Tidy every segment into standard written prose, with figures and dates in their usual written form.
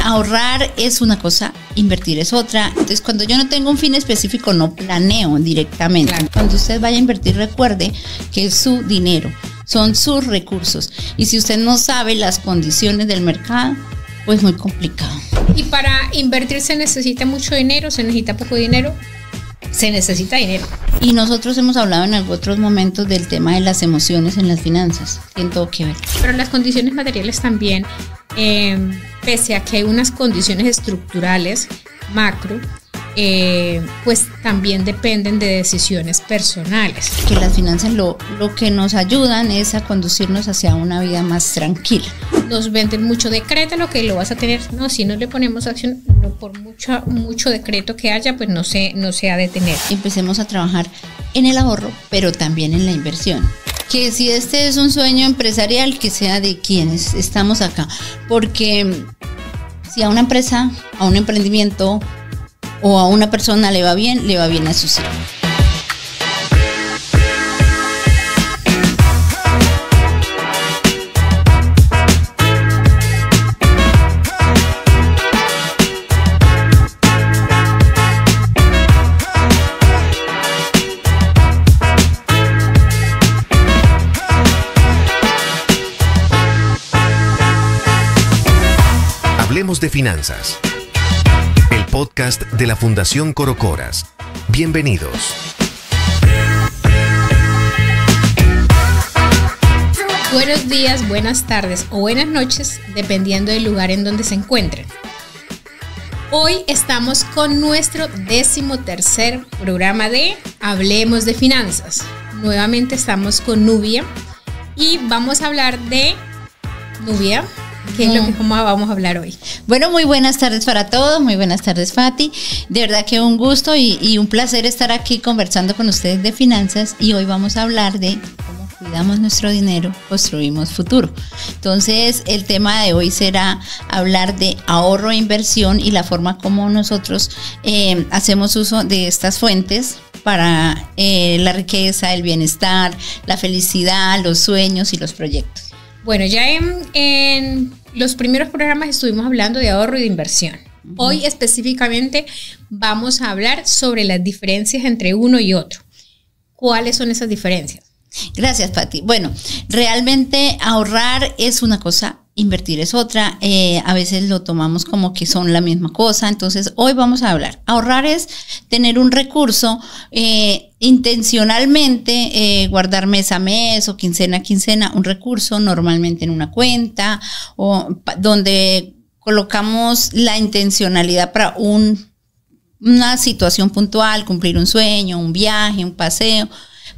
Ahorrar es una cosa, invertir es otra. Entonces, cuando yo no tengo un fin específico, no planeo directamente. Claro. Cuando usted vaya a invertir, recuerde que es su dinero, son sus recursos. Y si usted no sabe las condiciones del mercado, pues muy complicado. ¿Y para invertir se necesita mucho dinero? ¿Se necesita poco dinero? Se necesita dinero. Y nosotros hemos hablado en otros momentos del tema de las emociones en las finanzas. Tiene todo que ver. Pero las condiciones materiales también, pese a que hay unas condiciones estructurales macro, pues también dependen de decisiones personales. Que las finanzas lo que nos ayudan es a conducirnos hacia una vida más tranquila. Nos venden mucho decreto, lo que lo vas a tener. No, si no le ponemos acción, no, por mucho decreto que haya, pues no se ha de tener. Empecemos a trabajar en el ahorro, pero también en la inversión. Que si este es un sueño empresarial, que sea de quienes estamos acá. Porque si a una empresa, a un emprendimiento o a una persona le va bien a sus hijos. Hablemos de finanzas. El podcast de la Fundación Corocoras. Bienvenidos. Buenos días, buenas tardes o buenas noches, dependiendo del lugar en donde se encuentren. Hoy estamos con nuestro 13º programa de Hablemos de Finanzas. Nuevamente estamos con Nubia y vamos a hablar de Nubia. ¿Qué es lo que vamos a hablar hoy? Bueno, muy buenas tardes para todos, muy buenas tardes, Fati. De verdad que un gusto y un placer estar aquí conversando con ustedes de finanzas, y hoy vamos a hablar de cómo cuidamos nuestro dinero, construimos futuro. Entonces, el tema de hoy será hablar de ahorro e inversión y la forma como nosotros hacemos uso de estas fuentes para la riqueza, el bienestar, la felicidad, los sueños y los proyectos. Bueno, ya en los primeros programas estuvimos hablando de ahorro y de inversión. Hoy específicamente vamos a hablar sobre las diferencias entre uno y otro. ¿Cuáles son esas diferencias? Gracias, Pati. Bueno, realmente ahorrar es una cosa, invertir es otra. A veces lo tomamos como que son la misma cosa. Entonces, hoy vamos a hablar. Ahorrar es tener un recurso intencionalmente, guardar mes a mes o quincena a quincena, un recurso normalmente en una cuenta o donde colocamos la intencionalidad para una situación puntual, cumplir un sueño, un viaje, un paseo.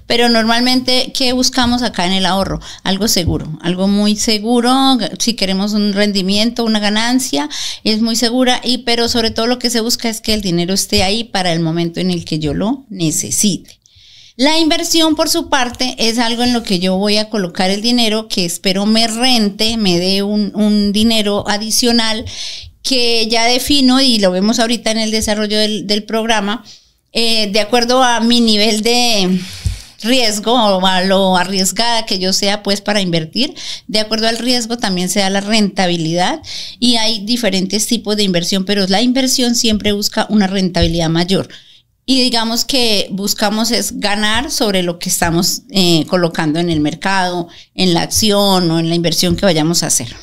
Pero normalmente, ¿qué buscamos acá en el ahorro? Algo seguro, algo muy seguro. Si queremos un rendimiento, una ganancia, es muy segura, pero sobre todo lo que se busca es que el dinero esté ahí para el momento en el que yo lo necesite. La inversión, por su parte, es algo en lo que yo voy a colocar el dinero que espero me rente, me dé un dinero adicional que ya defino, y lo vemos ahorita en el desarrollo del programa, de acuerdo a mi nivel de riesgo o a lo arriesgada que yo sea pues para invertir. De acuerdo al riesgo también se da la rentabilidad, y hay diferentes tipos de inversión, pero la inversión siempre busca una rentabilidad mayor, y digamos que buscamos es ganar sobre lo que estamos colocando en el mercado, en la acción o en la inversión que vayamos a hacer.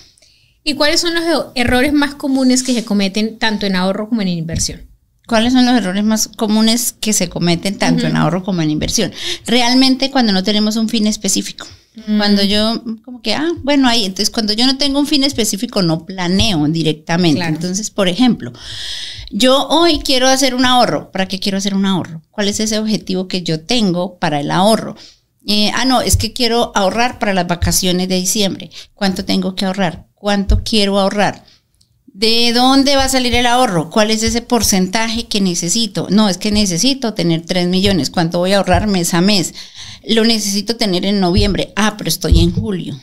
¿Y cuáles son los errores más comunes que se cometen tanto en ahorro como en inversión? ¿Cuáles son los errores más comunes que se cometen tanto en ahorro como en inversión? Realmente cuando no tenemos un fin específico. Cuando yo como que, bueno, ahí, entonces cuando yo no tengo un fin específico no planeo directamente. Claro. Entonces, por ejemplo, yo hoy quiero hacer un ahorro. ¿Para qué quiero hacer un ahorro? ¿Cuál es ese objetivo que yo tengo para el ahorro? No, es que quiero ahorrar para las vacaciones de diciembre. ¿Cuánto tengo que ahorrar? ¿Cuánto quiero ahorrar? ¿De dónde va a salir el ahorro? ¿Cuál es ese porcentaje que necesito? No, es que necesito tener 3 millones. ¿Cuánto voy a ahorrar mes a mes? Lo necesito tener en noviembre. Pero estoy en julio.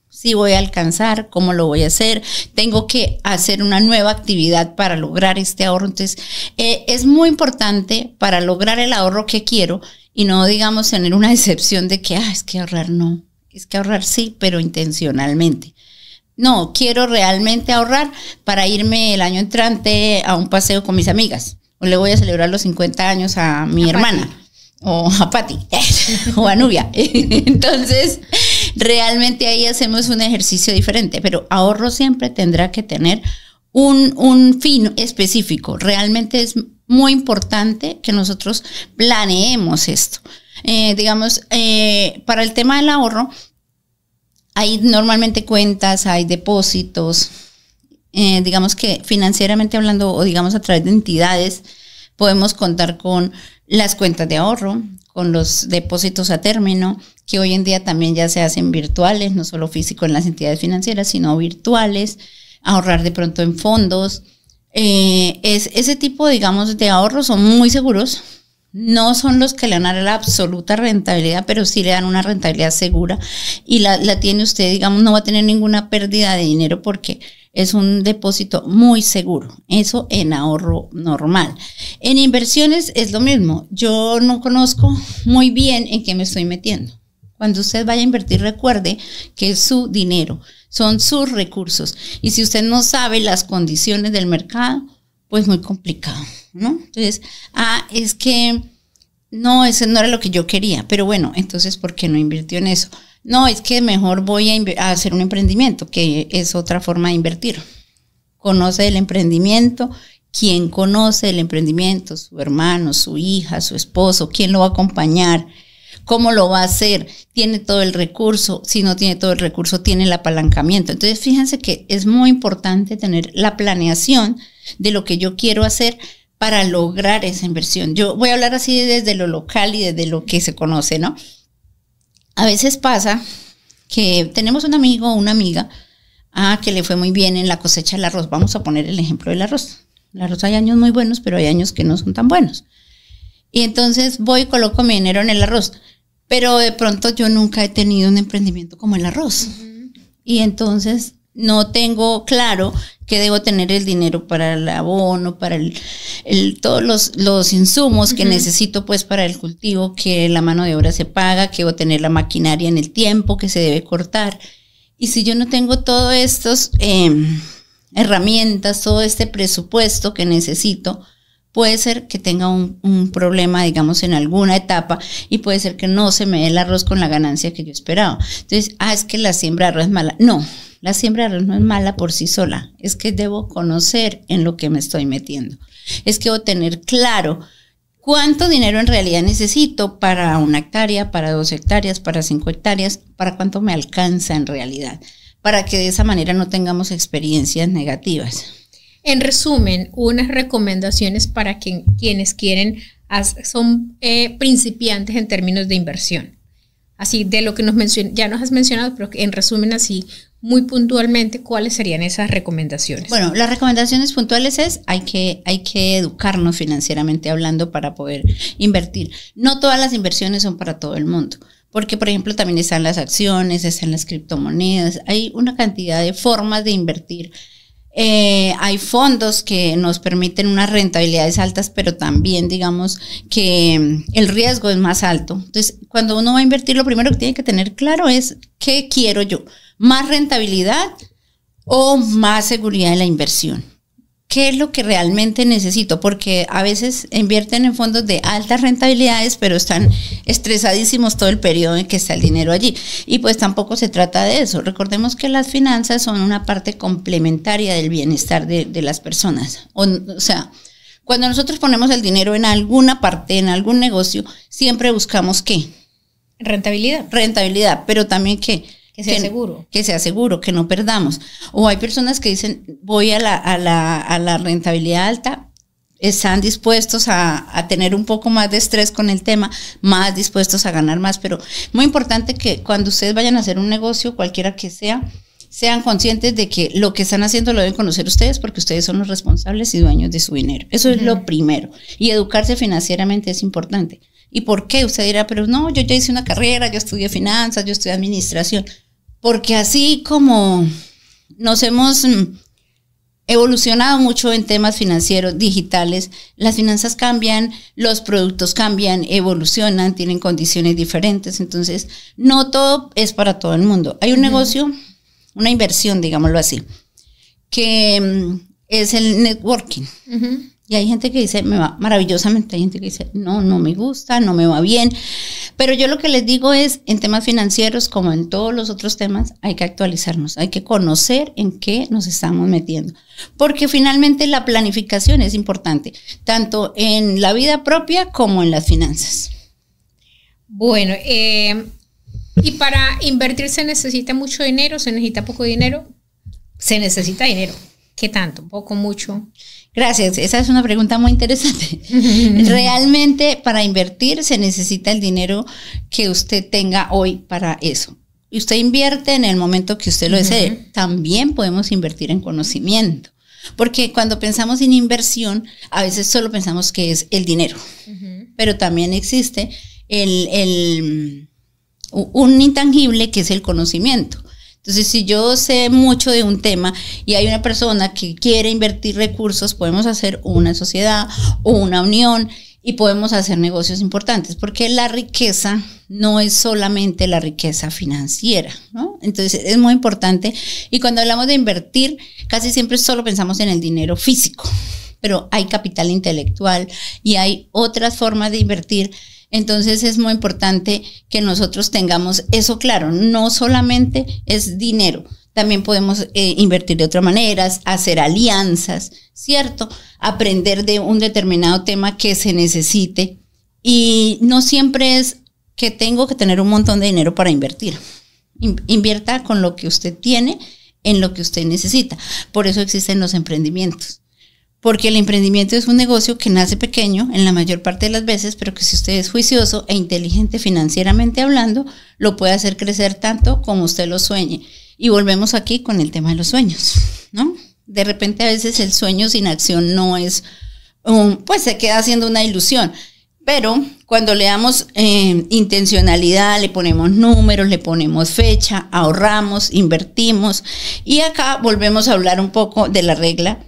¿Sí voy a alcanzar? ¿Cómo lo voy a hacer? Tengo que hacer una nueva actividad para lograr este ahorro. Entonces, es muy importante para lograr el ahorro que quiero y no, digamos, tener una decepción de que, es que ahorrar no. Es que ahorrar sí, pero intencionalmente. No, quiero realmente ahorrar para irme el año entrante a un paseo con mis amigas. O le voy a celebrar los 50 años a mi hermana. Pati. O a Pati. O a Nubia. Entonces, realmente ahí hacemos un ejercicio diferente. Pero ahorro siempre tendrá que tener un fin específico. Realmente es muy importante que nosotros planeemos esto. Para el tema del ahorro, hay normalmente cuentas, hay depósitos, digamos que financieramente hablando o digamos a través de entidades podemos contar con las cuentas de ahorro, con los depósitos a término, que hoy en día también ya se hacen virtuales, no solo físico en las entidades financieras, sino virtuales, ahorrar de pronto en fondos. Ese tipo, digamos, de ahorros son muy seguros. No son los que le dan a la absoluta rentabilidad, pero sí le dan una rentabilidad segura y la tiene usted, digamos, no va a tener ninguna pérdida de dinero porque es un depósito muy seguro. Eso en ahorro normal. En inversiones es lo mismo. Yo no conozco muy bien en qué me estoy metiendo. Cuando usted vaya a invertir, recuerde que es su dinero, son sus recursos. Y si usted no sabe las condiciones del mercado, pues muy complicado, ¿no? Entonces, es que no, eso no era lo que yo quería, pero bueno, entonces, ¿por qué no invirtió en eso? No, es que mejor voy a hacer un emprendimiento, que es otra forma de invertir. Conoce el emprendimiento, ¿quién conoce el emprendimiento? Su hermano, su hija, su esposo, ¿quién lo va a acompañar? ¿Cómo lo va a hacer? ¿Tiene todo el recurso? Si no tiene todo el recurso, tiene el apalancamiento. Entonces, fíjense que es muy importante tener la planeación de lo que yo quiero hacer para lograr esa inversión. Yo voy a hablar así desde lo local y desde lo que se conoce, ¿no? A veces pasa que tenemos un amigo o una amiga que le fue muy bien en la cosecha del arroz. Vamos a poner el ejemplo del arroz. El arroz hay años muy buenos, pero hay años que no son tan buenos. Y entonces voy y coloco mi dinero en el arroz. Pero de pronto yo nunca he tenido un emprendimiento como el arroz. Y entonces no tengo claro que debo tener el dinero para el abono, para todos los insumos que necesito pues para el cultivo, que la mano de obra se paga, que debo tener la maquinaria en el tiempo, que se debe cortar. Y si yo no tengo todas estas herramientas, todo este presupuesto que necesito, puede ser que tenga un problema, digamos, en alguna etapa y puede ser que no se me dé el arroz con la ganancia que yo esperaba. Entonces, es que la siembra de arroz es mala. No, la siembra de arroz no es mala por sí sola. Es que debo conocer en lo que me estoy metiendo. Es que debo tener claro cuánto dinero en realidad necesito para 1 hectárea, para 2 hectáreas, para 5 hectáreas, para cuánto me alcanza en realidad, para que de esa manera no tengamos experiencias negativas. En resumen, unas recomendaciones para quienes quieren, son principiantes en términos de inversión. Así, de lo que ya nos has mencionado, pero en resumen, así, muy puntualmente, ¿cuáles serían esas recomendaciones? Bueno, las recomendaciones puntuales hay que educarnos financieramente hablando para poder invertir. No todas las inversiones son para todo el mundo. Porque, por ejemplo, también están las acciones, están las criptomonedas. Hay una cantidad de formas de invertir. Hay fondos que nos permiten unas rentabilidades altas, pero también digamos que el riesgo es más alto. Entonces, cuando uno va a invertir, lo primero que tiene que tener claro es ¿qué quiero yo? ¿Más rentabilidad o más seguridad en la inversión? ¿Qué es lo que realmente necesito? Porque a veces invierten en fondos de altas rentabilidades, pero están estresadísimos todo el periodo en que está el dinero allí. Y pues tampoco se trata de eso. Recordemos que las finanzas son una parte complementaria del bienestar de las personas. O sea, cuando nosotros ponemos el dinero en alguna parte, en algún negocio, siempre buscamos ¿qué? Rentabilidad. Rentabilidad, pero también ¿qué? Que sea seguro. Que sea seguro, que no perdamos. O hay personas que dicen, voy a la rentabilidad alta, están dispuestos a tener un poco más de estrés con el tema, más dispuestos a ganar más, pero muy importante que cuando ustedes vayan a hacer un negocio, cualquiera que sea, sean conscientes de que lo que están haciendo lo deben conocer ustedes porque ustedes son los responsables y dueños de su dinero. Eso es lo primero. Y educarse financieramente es importante. ¿Y por qué? Usted dirá, pero no, yo ya hice una carrera, yo estudié finanzas, yo estudié administración. Porque así como nos hemos evolucionado mucho en temas financieros digitales. Las finanzas cambian, los productos cambian, evolucionan, tienen condiciones diferentes. Entonces, no todo es para todo el mundo. Hay un negocio, una inversión, digámoslo así, que es el networking. Y hay gente que dice, me va maravillosamente. Hay gente que dice, no me gusta, no me va bien. Pero yo lo que les digo es, en temas financieros, como en todos los otros temas, hay que actualizarnos, hay que conocer en qué nos estamos metiendo. Porque finalmente la planificación es importante, tanto en la vida propia como en las finanzas. Bueno, y para invertir se necesita mucho dinero, se necesita poco dinero, se necesita dinero. ¿Qué tanto? ¿Poco, mucho? Gracias, esa es una pregunta muy interesante. Realmente para invertir se necesita el dinero que usted tenga hoy para eso. Y usted invierte en el momento que usted lo desee. También podemos invertir en conocimiento. Porque cuando pensamos en inversión, a veces solo pensamos que es el dinero. Pero también existe un intangible que es el conocimiento. Entonces, si yo sé mucho de un tema y hay una persona que quiere invertir recursos, podemos hacer una sociedad o una unión y podemos hacer negocios importantes, porque la riqueza no es solamente la riqueza financiera, ¿no? Entonces, es muy importante. Y cuando hablamos de invertir, casi siempre solo pensamos en el dinero físico, pero hay capital intelectual y hay otras formas de invertir. Entonces es muy importante que nosotros tengamos eso claro, no solamente es dinero, también podemos invertir de otras maneras, hacer alianzas, ¿cierto? Aprender de un determinado tema que se necesite y no siempre es que tengo que tener un montón de dinero para invertir. Invierta con lo que usted tiene en lo que usted necesita, por eso existen los emprendimientos. Porque el emprendimiento es un negocio que nace pequeño en la mayor parte de las veces, pero que si usted es juicioso e inteligente financieramente hablando, lo puede hacer crecer tanto como usted lo sueñe. Y volvemos aquí con el tema de los sueños, ¿no? De repente a veces el sueño sin acción no es, pues se queda siendo una ilusión. Pero cuando le damos intencionalidad, le ponemos números, le ponemos fecha, ahorramos, invertimos. Y acá volvemos a hablar un poco de la regla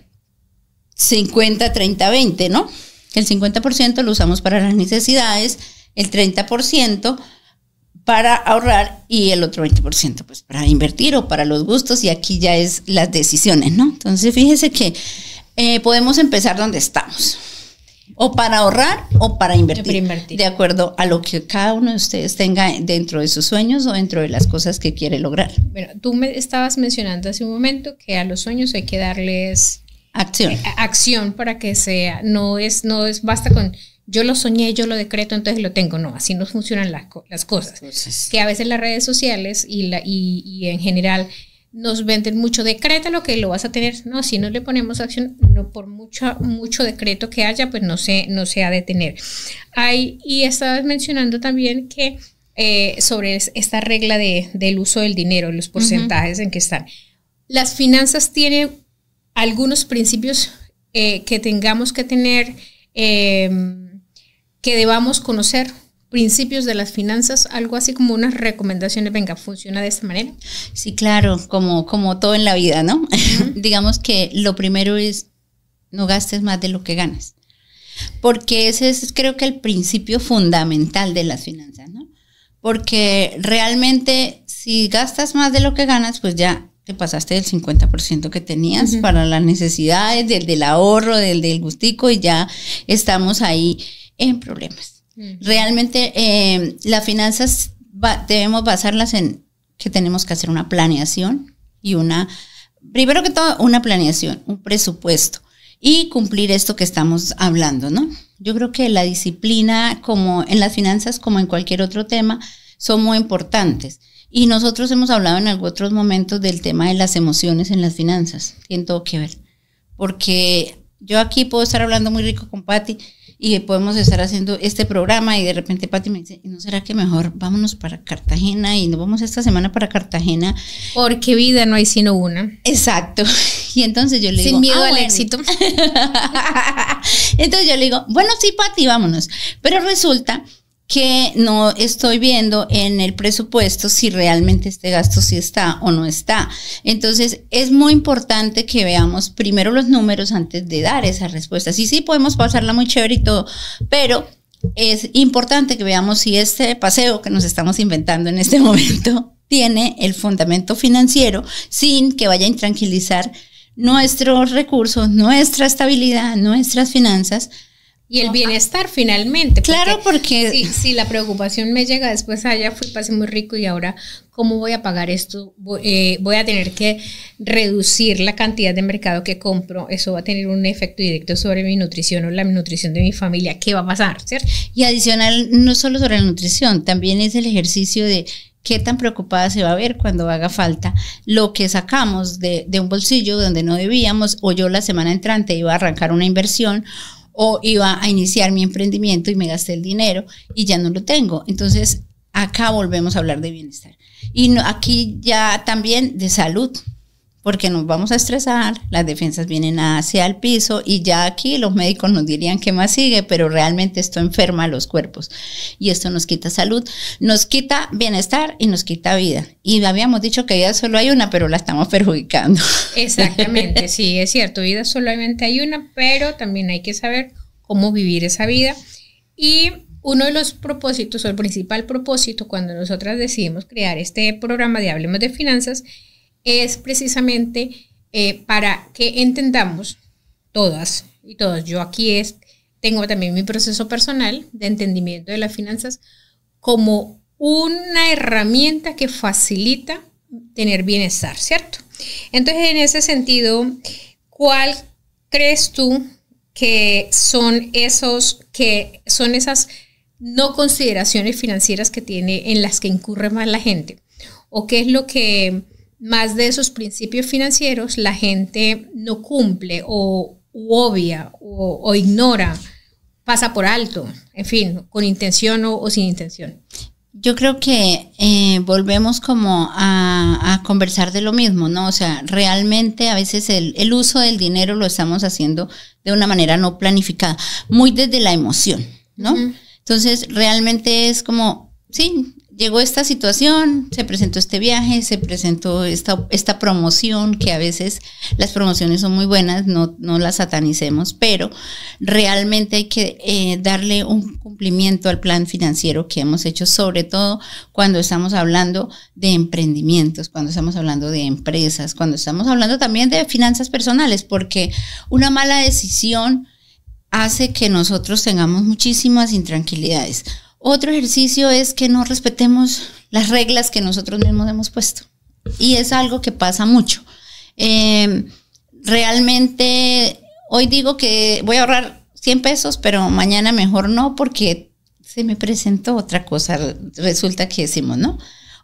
50, 30, 20, ¿no? El 50% lo usamos para las necesidades, el 30% para ahorrar y el otro 20% pues para invertir o para los gustos, y aquí ya es las decisiones, ¿no? Entonces fíjese que podemos empezar donde estamos, o para ahorrar o para invertir, de acuerdo a lo que cada uno de ustedes tenga dentro de sus sueños o dentro de las cosas que quiere lograr. Bueno, tú me estabas mencionando hace un momento que a los sueños hay que darles acción para que sea, no es basta con yo lo soñé, yo lo decreto, entonces lo tengo. No, así no funcionan las cosas. Que a veces las redes sociales y en general nos venden mucho, decrétalo que lo vas a tener. No, si no le ponemos acción, no, por mucho decreto que haya, pues no se ha de tener. Y estabas mencionando también que sobre esta regla del uso del dinero, los porcentajes en que están. Las finanzas tienen algunos principios que tengamos que tener, que debamos conocer, principios de las finanzas, algo así como unas recomendaciones, venga, ¿funciona de esta manera? Sí, claro, como todo en la vida, ¿no? Digamos que lo primero es no gastes más de lo que ganas, porque ese es, creo que, el principio fundamental de las finanzas, ¿no? Porque realmente si gastas más de lo que ganas, pues ya te pasaste del 50% que tenías para las necesidades, del ahorro, del gustico, y ya estamos ahí en problemas. Realmente las finanzas debemos basarlas en que tenemos que hacer una planeación y primero que todo, una planeación, un presupuesto y cumplir esto que estamos hablando, ¿no? Yo creo que la disciplina, como en las finanzas, como en cualquier otro tema, son muy importantes. Y nosotros hemos hablado en otros momentos del tema de las emociones en las finanzas. Tiene todo que ver. Porque yo aquí puedo estar hablando muy rico con Pati y podemos estar haciendo este programa y de repente Pati me dice, ¿no será que mejor vámonos para Cartagena y nos vamos esta semana para Cartagena? Porque vida no hay sino una. Exacto. Y entonces yo le digo, sin miedo al éxito. Entonces yo le digo, bueno, sí, Pati, vámonos. Pero resulta que no estoy viendo en el presupuesto si realmente este gasto sí está o no está. Entonces, es muy importante que veamos primero los números antes de dar esa respuesta. Sí, podemos pasarla muy chévere y todo, pero es importante que veamos si este paseo que nos estamos inventando en este momento tiene el fundamento financiero sin que vaya a intranquilizar nuestros recursos, nuestra estabilidad, nuestras finanzas. Y el bienestar finalmente. Claro, porque si la preocupación me llega después, ya fui, pasé muy rico y ahora, ¿cómo voy a pagar esto? Voy a tener que reducir la cantidad de mercado que compro. Eso va a tener un efecto directo sobre mi nutrición o la nutrición de mi familia. ¿Qué va a pasar? ¿Cierto? Y adicional, no solo sobre la nutrición, también es el ejercicio de qué tan preocupada se va a ver cuando haga falta lo que sacamos de un bolsillo donde no debíamos, o yo la semana entrante iba a arrancar una inversión o iba a iniciar mi emprendimiento y me gasté el dinero y ya no lo tengo. Entonces, acá volvemos a hablar de bienestar. Y aquí ya también de salud, porque nos vamos a estresar, las defensas vienen hacia el piso y ya aquí los médicos nos dirían qué más sigue, pero realmente esto enferma los cuerpos y esto nos quita salud, nos quita bienestar y nos quita vida. Y habíamos dicho que vida solo hay una, pero la estamos perjudicando. Exactamente, sí, es cierto, vida solamente hay una, pero también hay que saber cómo vivir esa vida. Y uno de los propósitos, o el principal propósito, cuando nosotras decidimos crear este programa de Hablemos de Finanzas, es precisamente para que entendamos todas y todos. Yo aquí tengo también mi proceso personal de entendimiento de las finanzas como una herramienta que facilita tener bienestar, ¿cierto? Entonces, en ese sentido, ¿cuál crees tú que son esas no consideraciones financieras que tiene, en las que incurre más la gente? ¿O qué es lo que más de esos principios financieros la gente no cumple o obvia o ignora, pasa por alto, en fin, con intención o sin intención? Yo creo que volvemos como a conversar de lo mismo, ¿no? O sea, realmente a veces el uso del dinero lo estamos haciendo de una manera no planificada, muy desde la emoción, ¿no? Uh-huh. Entonces, realmente es como, sí, llegó esta situación, se presentó este viaje, se presentó esta promoción, que a veces las promociones son muy buenas, no las satanicemos, pero realmente hay que darle un cumplimiento al plan financiero que hemos hecho, sobre todo cuando estamos hablando de emprendimientos, cuando estamos hablando de empresas, cuando estamos hablando también de finanzas personales, porque una mala decisión hace que nosotros tengamos muchísimas intranquilidades. Otro ejercicio es que no respetemos las reglas que nosotros mismos hemos puesto. Y es algo que pasa mucho. Realmente, hoy digo que voy a ahorrar 100 pesos, pero mañana mejor no, porque se me presentó otra cosa. Resulta que decimos, ¿no?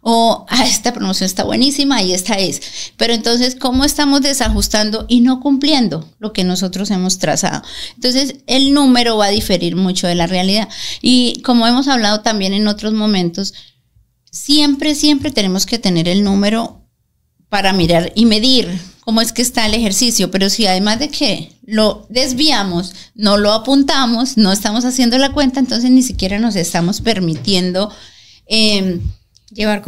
O, esta promoción está buenísima y esta es. Pero entonces, ¿cómo estamos desajustando y no cumpliendo lo que nosotros hemos trazado? Entonces, el número va a diferir mucho de la realidad. Y como hemos hablado también en otros momentos, siempre tenemos que tener el número para mirar y medir cómo es que está el ejercicio. Pero si además de que lo desviamos, no lo apuntamos, no estamos haciendo la cuenta, entonces ni siquiera nos estamos permitiendo llevar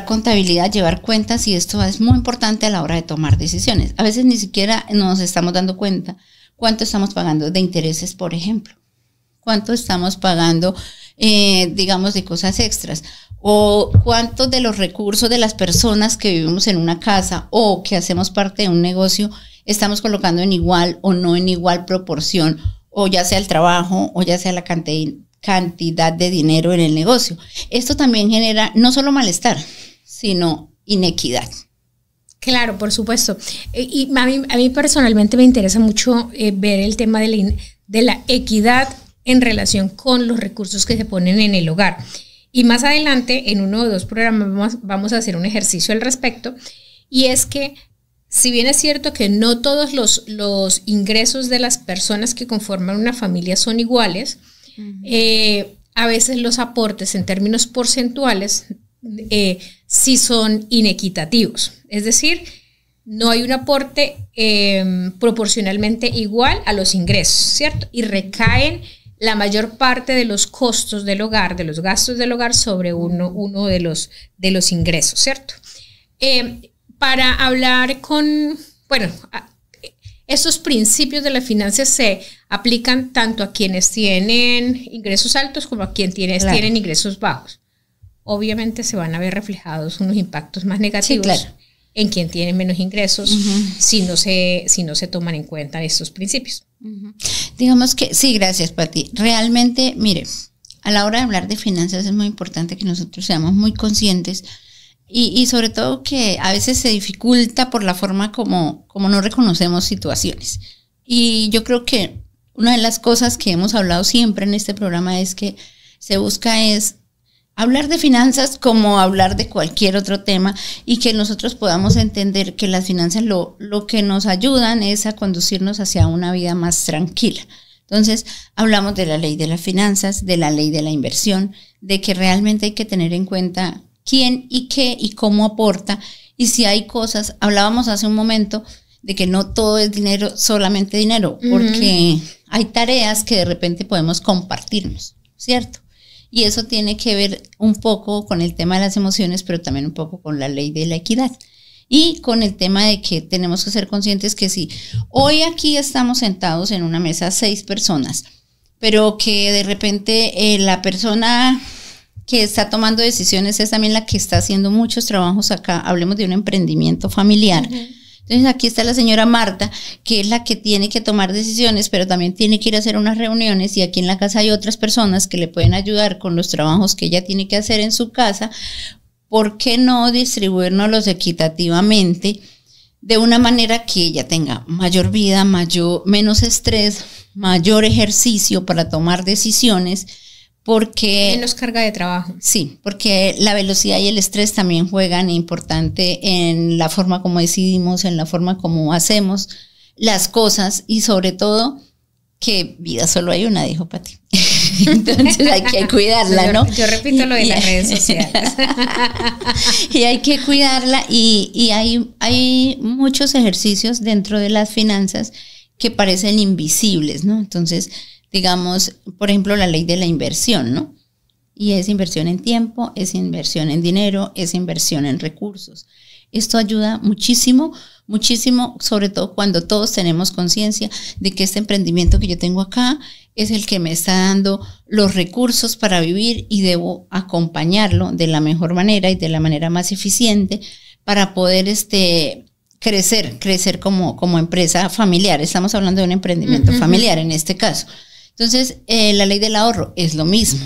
contabilidad, llevar cuentas, y esto es muy importante a la hora de tomar decisiones. A veces ni siquiera nos estamos dando cuenta cuánto estamos pagando de intereses, por ejemplo, cuánto estamos pagando, digamos, de cosas extras, o cuántos de los recursos de las personas que vivimos en una casa o que hacemos parte de un negocio estamos colocando en igual o no en igual proporción, o ya sea el trabajo o ya sea la cantidad de dinero en el negocio. Esto también genera no solo malestar, sino inequidad. Claro, por supuesto. Y a mí personalmente me interesa mucho ver el tema de la equidad en relación con los recursos que se ponen en el hogar. Y más adelante, en uno o dos programas, vamos a hacer un ejercicio al respecto. Y es que, si bien es cierto que no todos los ingresos de las personas que conforman una familia son iguales, a veces los aportes en términos porcentuales sí son inequitativos. Es decir, no hay un aporte proporcionalmente igual a los ingresos, ¿cierto? Y recaen la mayor parte de los costos del hogar, de los gastos del hogar sobre uno de los ingresos, ¿cierto? Para hablar estos principios de las finanzas se aplican tanto a quienes tienen ingresos altos como a quienes tienen ingresos bajos. Obviamente se van a ver reflejados unos impactos más negativos en quien tiene menos ingresos si no se toman en cuenta estos principios. Digamos que, sí, gracias, Pati. Realmente, mire, a la hora de hablar de finanzas es muy importante que nosotros seamos muy conscientes y sobre todo que a veces se dificulta por la forma como no reconocemos situaciones. Y yo creo que una de las cosas que hemos hablado siempre en este programa es que se busca es hablar de finanzas como hablar de cualquier otro tema y que nosotros podamos entender que las finanzas lo que nos ayudan es a conducirnos hacia una vida más tranquila. Entonces, hablamos de la ley de las finanzas, de la ley de la inversión, de que realmente hay que tener en cuenta quién y qué y cómo aporta. Y si hay cosas, hablábamos hace un momento de que no todo es dinero, solamente dinero, porque hay tareas que de repente podemos compartirnos, ¿cierto? Y eso tiene que ver un poco con el tema de las emociones, pero también un poco con la ley de la equidad. Y con el tema de que tenemos que ser conscientes que sí, hoy aquí estamos sentados en una mesa 6 personas, pero que de repente la persona que está tomando decisiones es también la que está haciendo muchos trabajos acá. Hablemos de un emprendimiento familiar. Entonces aquí está la señora Marta, que es la que tiene que tomar decisiones, pero también tiene que ir a hacer unas reuniones, y aquí en la casa hay otras personas que le pueden ayudar con los trabajos que ella tiene que hacer en su casa. ¿Por qué no distribuirnoslos equitativamente de una manera que ella tenga mayor vida, menos estrés, mayor ejercicio para tomar decisiones? Porque menos carga de trabajo. Sí, porque la velocidad y el estrés también juegan importante en la forma como decidimos, en la forma como hacemos las cosas, y sobre todo que vida solo hay una, dijo Pati. Entonces hay que cuidarla, ¿no? Yo repito lo de las redes sociales. Y hay que cuidarla, y hay muchos ejercicios dentro de las finanzas que parecen invisibles, ¿no? Entonces, digamos, por ejemplo, la ley de la inversión, ¿no? Y es inversión en tiempo, es inversión en dinero, es inversión en recursos. Esto ayuda muchísimo, muchísimo, sobre todo cuando todos tenemos conciencia de que este emprendimiento que yo tengo acá es el que me está dando los recursos para vivir, y debo acompañarlo de la mejor manera y de la manera más eficiente para poder crecer como empresa familiar. Estamos hablando de un emprendimiento familiar en este caso. Entonces, la ley del ahorro es lo mismo.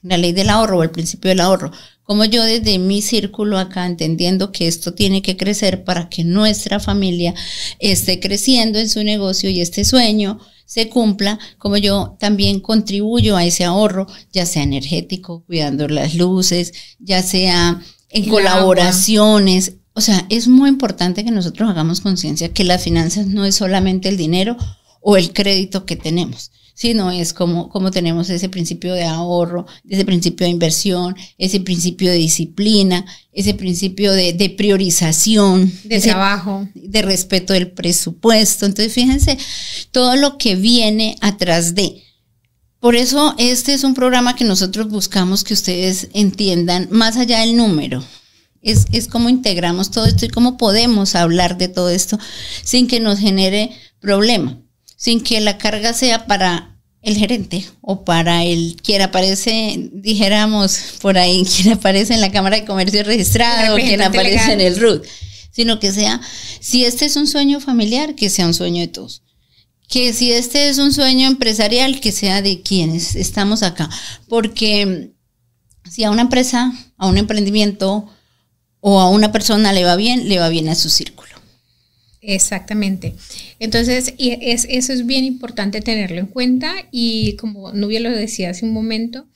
La ley del ahorro o el principio del ahorro. Como yo desde mi círculo acá, entendiendo que esto tiene que crecer para que nuestra familia esté creciendo en su negocio y este sueño se cumpla, como yo también contribuyo a ese ahorro, ya sea energético, cuidando las luces, ya sea en colaboraciones. O sea, es muy importante que nosotros hagamos conciencia que las finanzas no es solamente el dinero o el crédito que tenemos, sino es como tenemos ese principio de ahorro, ese principio de inversión, ese principio de disciplina, ese principio de priorización, de trabajo, de respeto del presupuesto. Entonces, fíjense todo lo que viene atrás de. Por eso este es un programa que nosotros buscamos que ustedes entiendan más allá del número. Es cómo integramos todo esto y cómo podemos hablar de todo esto sin que nos genere problema, sin que la carga sea para el gerente o para el quien aparece, dijéramos por ahí, quien aparece en la Cámara de Comercio registrado o quien aparece legal en el RUT, sino que sea, si este es un sueño familiar, que sea un sueño de todos. Que si este es un sueño empresarial, que sea de quienes estamos acá. Porque si a una empresa, a un emprendimiento o a una persona le va bien a su círculo. Exactamente. Entonces, eso es bien importante tenerlo en cuenta, y como Nubia lo decía hace un momento,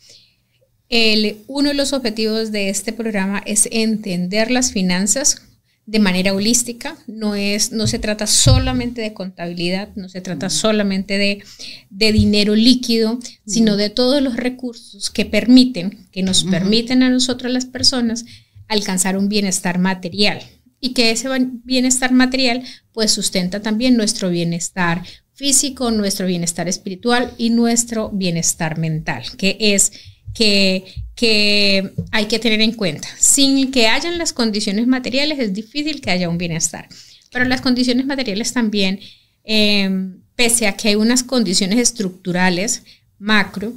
uno de los objetivos de este programa es entender las finanzas de manera holística. No se trata solamente de contabilidad, no se trata solamente de dinero líquido, sino de todos los recursos que nos permiten a nosotros las personas alcanzar un bienestar material, y que ese bienestar material pues sustenta también nuestro bienestar físico, nuestro bienestar espiritual y nuestro bienestar mental, que hay que tener en cuenta. Sin que hayan las condiciones materiales es difícil que haya un bienestar, pero las condiciones materiales también, pese a que hay unas condiciones estructurales macro,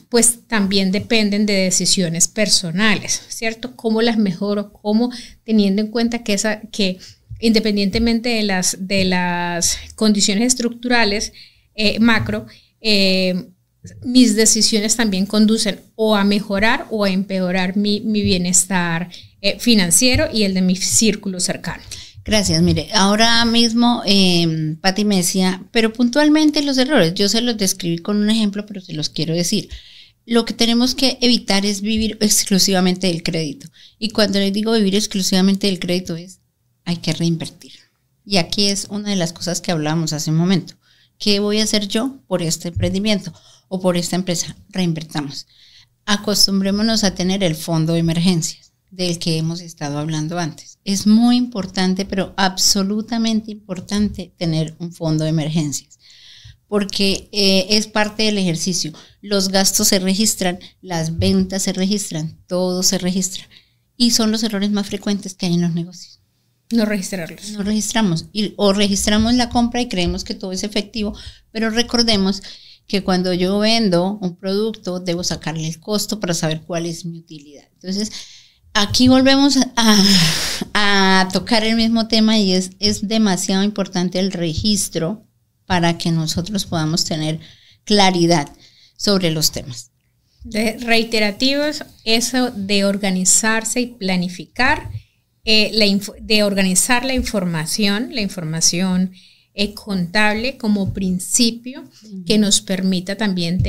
pues también dependen de decisiones personales, ¿cierto? ¿Cómo las mejoro? ¿Cómo, teniendo en cuenta que independientemente de las condiciones estructurales macro, mis decisiones también conducen o a mejorar o a empeorar mi bienestar financiero y el de mi círculo cercano? Gracias. Mire, ahora mismo Pati me decía, pero puntualmente los errores, yo se los describí con un ejemplo, pero se los quiero decir. Lo que tenemos que evitar es vivir exclusivamente del crédito. Y cuando les digo vivir exclusivamente del crédito hay que reinvertir. Y aquí es una de las cosas que hablábamos hace un momento. ¿Qué voy a hacer yo por este emprendimiento o por esta empresa? Reinvertamos. Acostumbrémonos a tener el fondo de emergencias del que hemos estado hablando antes. Es muy importante, pero absolutamente importante tener un fondo de emergencias, porque es parte del ejercicio. Los gastos se registran, las ventas se registran, todo se registra. Y son los errores más frecuentes que hay en los negocios. No registrarlos. No registramos. O registramos la compra y creemos que todo es efectivo, pero recordemos que cuando yo vendo un producto, debo sacarle el costo para saber cuál es mi utilidad. Entonces, aquí volvemos a tocar el mismo tema y es demasiado importante el registro para que nosotros podamos tener claridad sobre los temas. Reiterativos, eso de organizarse y planificar, de organizar la información contable como principio que nos permita también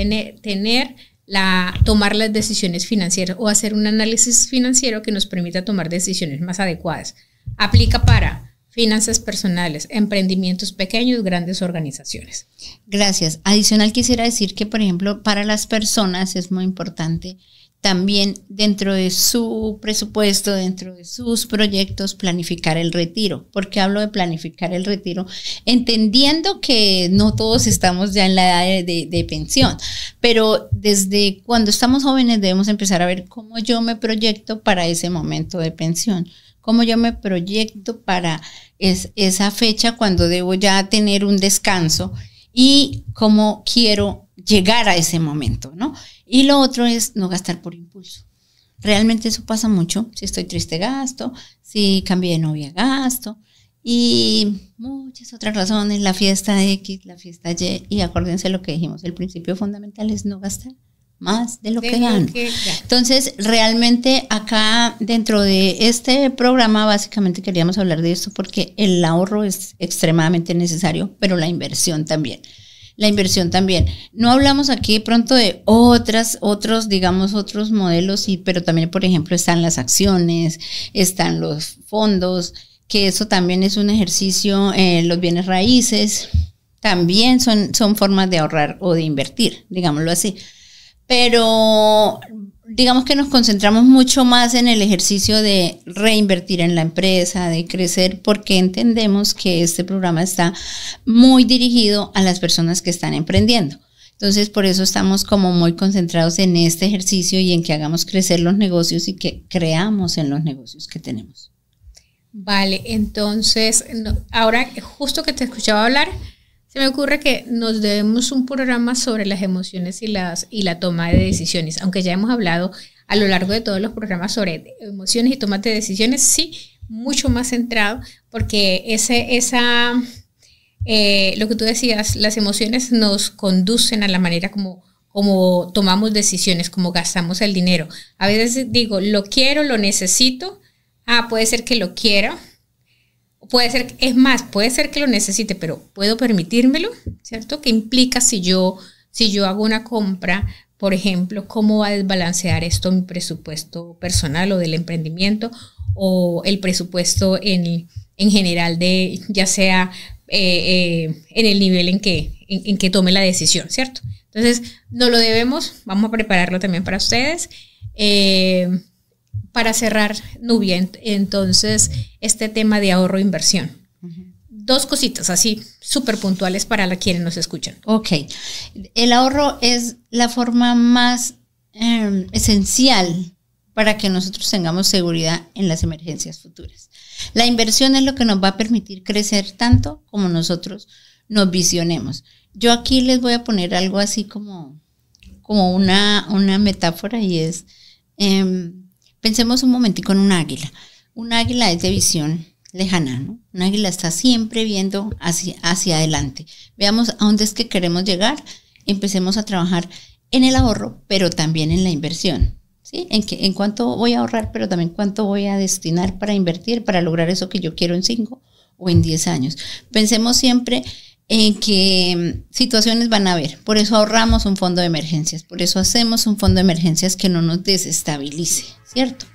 tomar las decisiones financieras o hacer un análisis financiero que nos permita tomar decisiones más adecuadas. Aplica para finanzas personales, emprendimientos pequeños, grandes organizaciones. Gracias. Adicional quisiera decir que, por ejemplo, para las personas es muy importante también dentro de su presupuesto, dentro de sus proyectos, planificar el retiro. ¿Por qué hablo de planificar el retiro? Entendiendo que no todos estamos ya en la edad de pensión, pero desde cuando estamos jóvenes debemos empezar a ver cómo yo me proyecto para ese momento de pensión, cómo yo me proyecto para esa fecha cuando debo ya tener un descanso y cómo quiero llegar a ese momento, ¿no? Y lo otro es no gastar por impulso. Realmente eso pasa mucho. Si estoy triste, gasto. Si cambié de novia, gasto. Y muchas otras razones, la fiesta X, la fiesta Y. Y acuérdense lo que dijimos, el principio fundamental es no gastar más de lo que gano. Entonces, realmente acá dentro de este programa básicamente queríamos hablar de esto porque el ahorro es extremadamente necesario, pero la inversión también. La inversión también. No hablamos aquí de pronto de otros modelos, pero también, por ejemplo, están las acciones, están los fondos, que eso también es un ejercicio, los bienes raíces, también son formas de ahorrar o de invertir, digámoslo así. Pero digamos que nos concentramos mucho más en el ejercicio de reinvertir en la empresa, de crecer, porque entendemos que este programa está muy dirigido a las personas que están emprendiendo. Entonces, por eso estamos como muy concentrados en este ejercicio y en que hagamos crecer los negocios y que creamos en los negocios que tenemos. Vale, entonces, ahora justo que te escuchaba hablar, se me ocurre que nos debemos un programa sobre las emociones y la toma de decisiones, aunque ya hemos hablado a lo largo de todos los programas sobre emociones y tomas de decisiones, sí, mucho más centrado, porque lo que tú decías, las emociones nos conducen a la manera como tomamos decisiones, como gastamos el dinero. A veces digo, lo quiero, lo necesito, puede ser que lo quiera, puede ser que lo necesite, pero ¿puedo permitírmelo? ¿Cierto? ¿Qué implica si yo hago una compra, por ejemplo, cómo va a desbalancear esto mi presupuesto personal o del emprendimiento o el presupuesto en general de, ya sea en el nivel en que tome la decisión, ¿cierto? Entonces, no lo debemos, vamos a prepararlo también para ustedes. Para cerrar, Nubia, entonces, este tema de ahorro e inversión. 2 cositas así súper puntuales para quienes nos escuchan. Ok, el ahorro es la forma más esencial para que nosotros tengamos seguridad en las emergencias futuras. La inversión es lo que nos va a permitir crecer tanto como nosotros nos visionemos. Yo aquí les voy a poner algo así como una metáfora, y es, pensemos un momentico en un águila. Un águila es de visión lejana, ¿no? Un águila está siempre viendo hacia adelante. Veamos a dónde es que queremos llegar, empecemos a trabajar en el ahorro, pero también en la inversión, ¿sí? En cuánto voy a ahorrar, pero también cuánto voy a destinar para invertir, para lograr eso que yo quiero en 5 o en 10 años. Pensemos siempre en qué situaciones van a haber. Por eso ahorramos un fondo de emergencias, por eso hacemos un fondo de emergencias que no nos desestabilice, ¿cierto?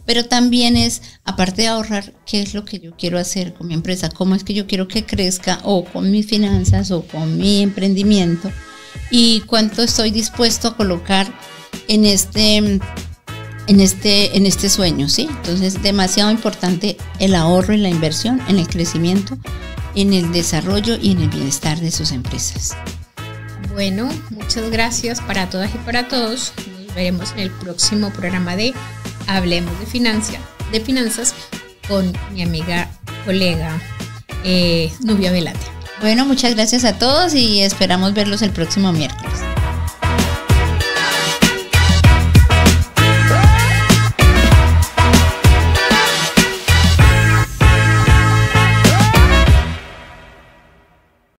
Pero también es, aparte de ahorrar, ¿qué es lo que yo quiero hacer con mi empresa? ¿Cómo es que yo quiero que crezca, o con mis finanzas o con mi emprendimiento? ¿Y cuánto estoy dispuesto a colocar en este sueño, ¿sí? Entonces, demasiado importante el ahorro y la inversión en el crecimiento, en el desarrollo y en el bienestar de sus empresas. Bueno, muchas gracias para todas y para todos. Nos veremos en el próximo programa de Hablemos de Finanzas con mi amiga, colega Nubia Velate. Bueno, muchas gracias a todos y esperamos verlos el próximo miércoles.